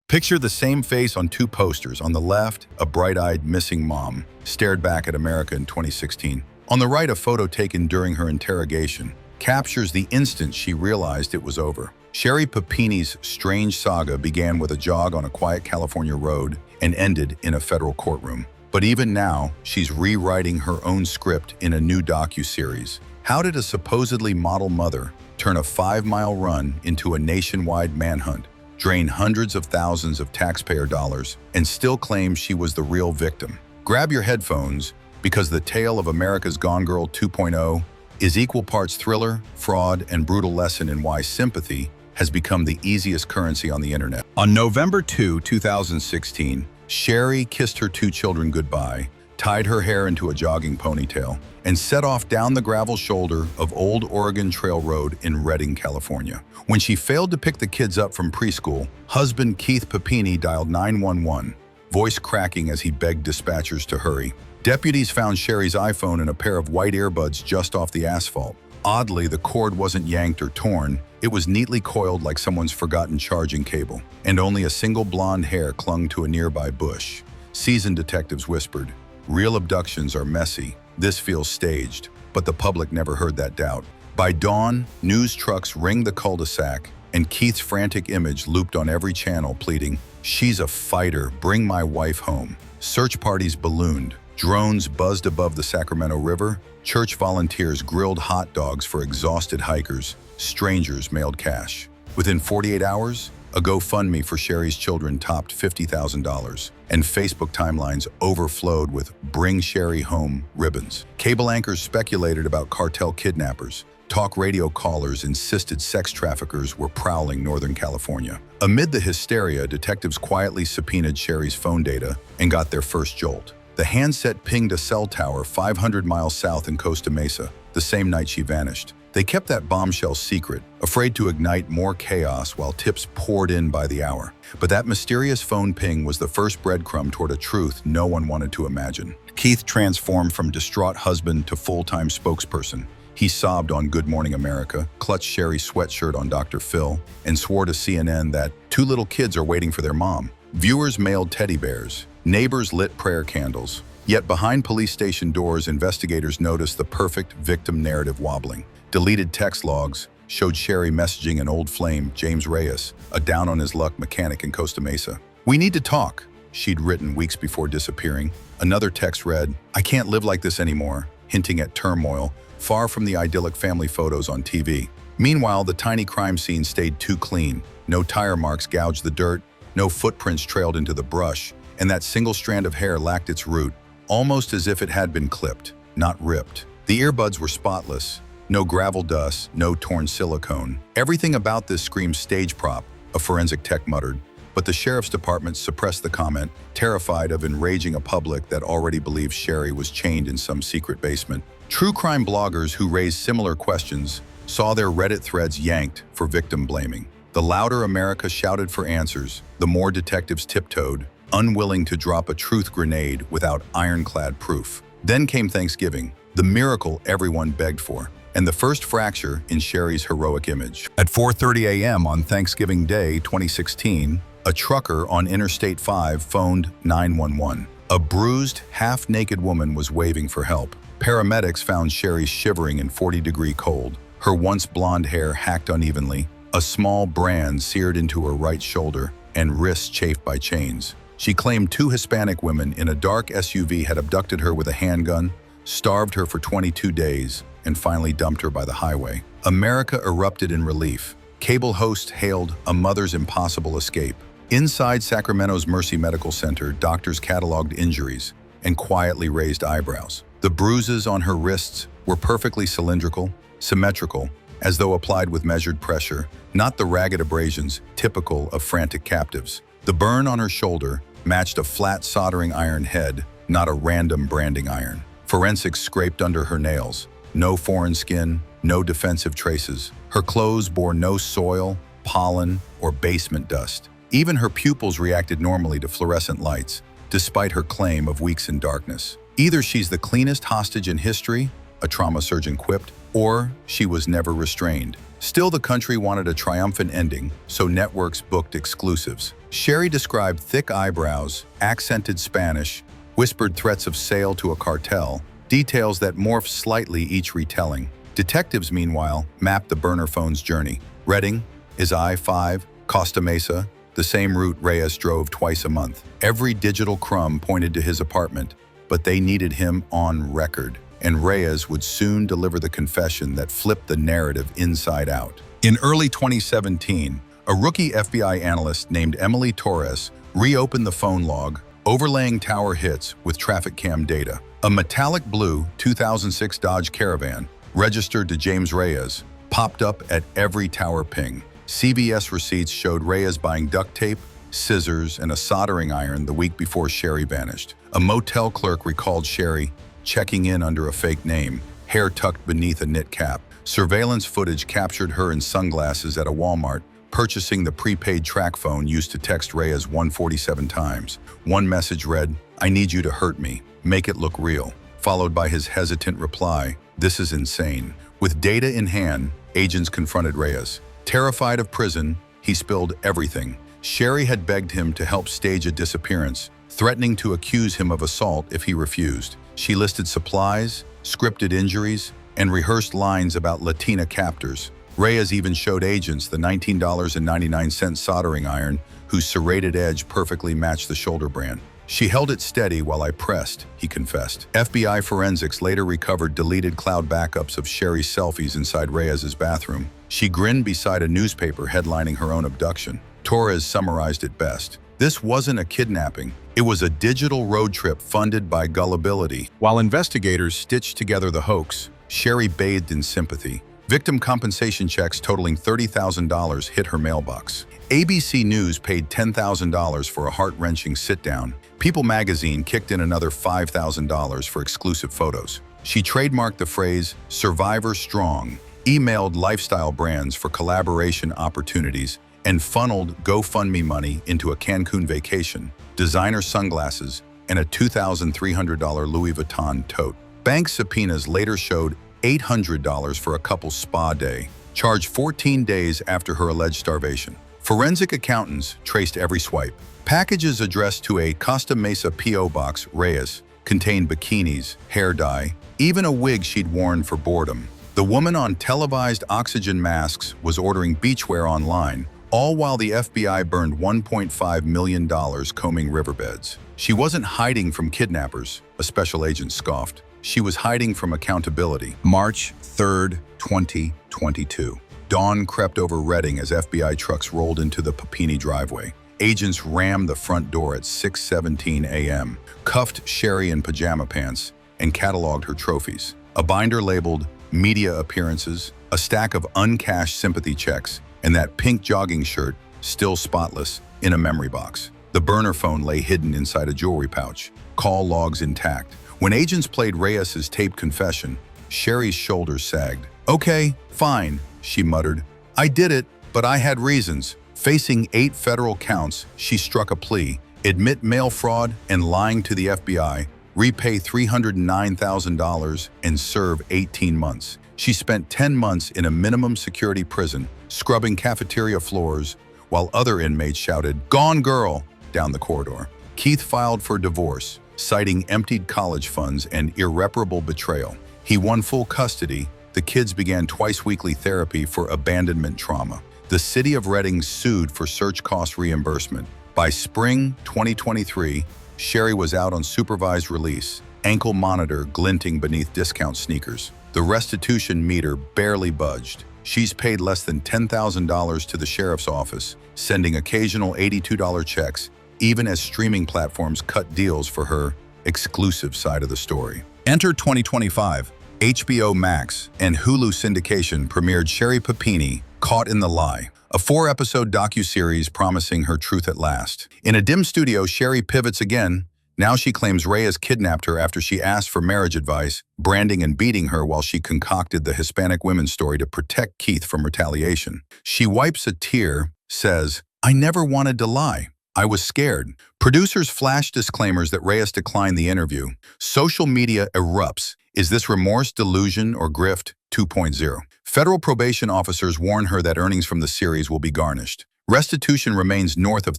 Picture the same face on two posters. On the left, a bright-eyed missing mom stared back at America in 2016. On the right, a photo taken during her interrogation captures the instant she realized it was over. Sherri Papini's strange saga began with a jog on a quiet California road and ended in a federal courtroom. But even now, she's rewriting her own script in a new docuseries. How did a supposedly model mother turn a 5-mile run into a nationwide manhunt, drain hundreds of thousands of taxpayer dollars, and still claim she was the real victim? Grab your headphones, because the tale of America's Gone Girl 2.0 is equal parts thriller, fraud, and brutal lesson in why sympathy has become the easiest currency on the internet. On November 2, 2016, Sherri kissed her 2 children goodbye, tied her hair into a jogging ponytail, and set off down the gravel shoulder of Old Oregon Trail Road in Redding, California. When she failed to pick the kids up from preschool, husband Keith Papini dialed 911, voice cracking as he begged dispatchers to hurry. Deputies found Sherri's iPhone and a pair of white earbuds just off the asphalt. Oddly, the cord wasn't yanked or torn. It was neatly coiled like someone's forgotten charging cable, and only a single blonde hair clung to a nearby bush. Seasoned detectives whispered, "Real abductions are messy. This feels staged." But the public never heard that doubt. By dawn, news trucks ringed the cul-de-sac, and Keith's frantic image looped on every channel pleading, "She's a fighter, bring my wife home." Search parties ballooned. Drones buzzed above the Sacramento River. Church volunteers grilled hot dogs for exhausted hikers. Strangers mailed cash. Within 48 hours, a GoFundMe for Sherri's children topped $50,000, and Facebook timelines overflowed with "Bring Sherri Home" ribbons. Cable anchors speculated about cartel kidnappers. Talk radio callers insisted sex traffickers were prowling Northern California. Amid the hysteria, detectives quietly subpoenaed Sherri's phone data and got their first jolt. The handset pinged a cell tower 500 miles south in Costa Mesa, the same night she vanished. They kept that bombshell secret, afraid to ignite more chaos while tips poured in by the hour. But that mysterious phone ping was the first breadcrumb toward a truth no one wanted to imagine. Keith transformed from distraught husband to full-time spokesperson. He sobbed on Good Morning America, clutched Sherri's sweatshirt on Dr. Phil, and swore to CNN that 2 little kids are waiting for their mom. Viewers mailed teddy bears. Neighbors lit prayer candles. Yet behind police station doors, investigators noticed the perfect victim narrative wobbling. Deleted text logs showed Sherri messaging an old flame, James Reyes, a down-on-his-luck mechanic in Costa Mesa. "We need to talk," she'd written weeks before disappearing. Another text read, "I can't live like this anymore," hinting at turmoil, far from the idyllic family photos on TV. Meanwhile, the tiny crime scene stayed too clean. No tire marks gouged the dirt, no footprints trailed into the brush, and that single strand of hair lacked its root, almost as if it had been clipped, not ripped. The earbuds were spotless. No gravel dust, no torn silicone. Everything about this screamed stage prop, a forensic tech muttered. But the sheriff's department suppressed the comment, terrified of enraging a public that already believed Sherri was chained in some secret basement. True crime bloggers who raised similar questions saw their Reddit threads yanked for victim blaming. The louder America shouted for answers, the more detectives tiptoed, unwilling to drop a truth grenade without ironclad proof. Then came Thanksgiving, the miracle everyone begged for, and the first fracture in Sherri's heroic image. At 4:30 a.m. on Thanksgiving Day 2016, a trucker on Interstate 5 phoned 911. A bruised, half-naked woman was waving for help. Paramedics found Sherri shivering in 40-degree cold, her once blonde hair hacked unevenly, a small brand seared into her right shoulder, and wrists chafed by chains. She claimed 2 Hispanic women in a dark SUV had abducted her with a handgun, starved her for 22 days, and finally dumped her by the highway. America erupted in relief. Cable hosts hailed a mother's impossible escape. Inside Sacramento's Mercy Medical Center, doctors cataloged injuries and quietly raised eyebrows. The bruises on her wrists were perfectly cylindrical, symmetrical, as though applied with measured pressure, not the ragged abrasions typical of frantic captives. The burn on her shoulder matched a flat soldering iron head, not a random branding iron. Forensics scraped under her nails. No foreign skin, no defensive traces. Her clothes bore no soil, pollen, or basement dust. Even her pupils reacted normally to fluorescent lights, despite her claim of weeks in darkness. Either she's the cleanest hostage in history, a trauma surgeon quipped, or she was never restrained. Still, the country wanted a triumphant ending, so networks booked exclusives. Sherri described thick eyebrows, accented Spanish, whispered threats of sale to a cartel, details that morphed slightly each retelling. Detectives, meanwhile, mapped the burner phone's journey. Reading is I-5, Costa Mesa, the same route Reyes drove twice a month. Every digital crumb pointed to his apartment, but they needed him on record. And Reyes would soon deliver the confession that flipped the narrative inside out. In early 2017, a rookie FBI analyst named Emily Torres reopened the phone log, overlaying tower hits with traffic cam data. A metallic blue 2006 Dodge Caravan, registered to James Reyes, popped up at every tower ping. CVS receipts showed Reyes buying duct tape, scissors, and a soldering iron the week before Sherri vanished. A motel clerk recalled Sherri checking in under a fake name, hair tucked beneath a knit cap. Surveillance footage captured her in sunglasses at a Walmart, purchasing the prepaid track phone used to text Reyes 147 times. One message read, "I need you to hurt me. Make it look real," followed by his hesitant reply, "This is insane." With data in hand, agents confronted Reyes. Terrified of prison, he spilled everything. Sherri had begged him to help stage a disappearance, threatening to accuse him of assault if he refused. She listed supplies, scripted injuries, and rehearsed lines about Latina captors. Reyes even showed agents the $19.99 soldering iron, whose serrated edge perfectly matched the shoulder brand. "She held it steady while I pressed," he confessed. FBI forensics later recovered deleted cloud backups of Sherri's selfies inside Reyes's bathroom. She grinned beside a newspaper headlining her own abduction. Torres summarized it best. "This wasn't a kidnapping. It was a digital road trip funded by gullibility." While investigators stitched together the hoax, Sherri bathed in sympathy. Victim compensation checks totaling $30,000 hit her mailbox. ABC News paid $10,000 for a heart-wrenching sit-down. People magazine kicked in another $5,000 for exclusive photos. She trademarked the phrase, "Survivor Strong," emailed lifestyle brands for collaboration opportunities, and funneled GoFundMe money into a Cancun vacation, designer sunglasses, and a $2,300 Louis Vuitton tote. Bank subpoenas later showed $800 for a couple's spa day, charged 14 days after her alleged starvation. Forensic accountants traced every swipe. Packages addressed to a Costa Mesa P.O. box, Reyes, contained bikinis, hair dye, even a wig she'd worn for boredom. The woman on televised oxygen masks was ordering beachwear online, all while the FBI burned $1.5 million combing riverbeds. She wasn't hiding from kidnappers, a special agent scoffed. She was hiding from accountability. March 3rd, 2022. Dawn crept over Reading as FBI trucks rolled into the Papini driveway. Agents rammed the front door at 6:17 a.m., cuffed Sherri in pajama pants, and cataloged her trophies. A binder labeled media appearances, a stack of uncashed sympathy checks, and that pink jogging shirt, still spotless, in a memory box. The burner phone lay hidden inside a jewelry pouch, call logs intact. When agents played Reyes's taped confession, Sherri's shoulders sagged. "Okay, fine," she muttered. "I did it, but I had reasons." Facing 8 federal counts, she struck a plea: admit mail fraud and lying to the FBI, repay $309,000, and serve 18 months. She spent 10 months in a minimum security prison, scrubbing cafeteria floors, while other inmates shouted, "Gone girl!" down the corridor. Keith filed for divorce, citing emptied college funds and irreparable betrayal. He won full custody. The kids began twice-weekly therapy for abandonment trauma. The city of Reading sued for search cost reimbursement. By spring 2023, Sherri was out on supervised release, ankle monitor glinting beneath discount sneakers. The restitution meter barely budged. She's paid less than $10,000 to the sheriff's office, sending occasional $82 checks, even as streaming platforms cut deals for her exclusive side of the story. Enter 2025. HBO Max and Hulu syndication premiered Sherri Papini, Caught in the Lie, a 4-episode docuseries promising her truth at last. In a dim studio, Sherri pivots again. Now she claims Reyes kidnapped her after she asked for marriage advice, branding and beating her while she concocted the Hispanic women's story to protect Keith from retaliation. She wipes a tear, says, "I never wanted to lie. I was scared." Producers flash disclaimers that Reyes declined the interview. Social media erupts. Is this remorse, delusion, or grift 2.0? Federal probation officers warn her that earnings from the series will be garnished. Restitution remains north of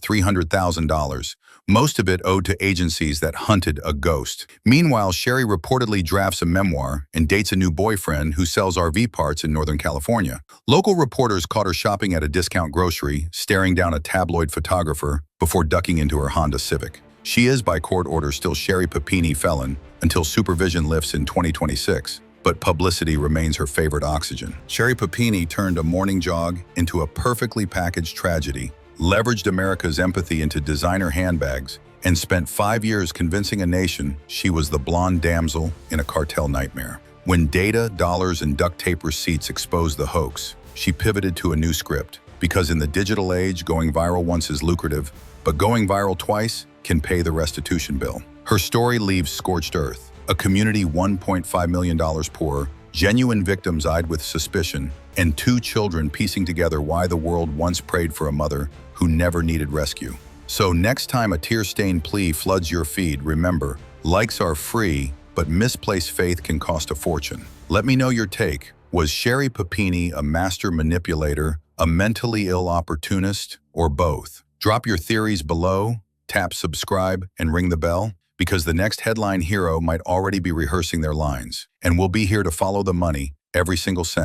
$300,000, most of it owed to agencies that hunted a ghost. Meanwhile, Sherri reportedly drafts a memoir and dates a new boyfriend who sells RV parts in Northern California. Local reporters caught her shopping at a discount grocery, staring down a tabloid photographer before ducking into her Honda Civic. She is, by court order, still Sherri Papini felon until supervision lifts in 2026. But publicity remains her favorite oxygen. Sherri Papini turned a morning jog into a perfectly packaged tragedy, leveraged America's empathy into designer handbags, and spent 5 years convincing a nation she was the blonde damsel in a cartel nightmare. When data, dollars, and duct tape receipts exposed the hoax, she pivoted to a new script. Because in the digital age, going viral once is lucrative, but going viral twice can pay the restitution bill. Her story leaves scorched earth. A community $1.5 million poorer, genuine victims eyed with suspicion, and 2 children piecing together why the world once prayed for a mother who never needed rescue. So next time a tear-stained plea floods your feed, remember, likes are free, but misplaced faith can cost a fortune. Let me know your take. Was Sherri Papini a master manipulator, a mentally ill opportunist, or both? Drop your theories below, tap subscribe, and ring the bell, because the next headline hero might already be rehearsing their lines. And we'll be here to follow the money, every single cent.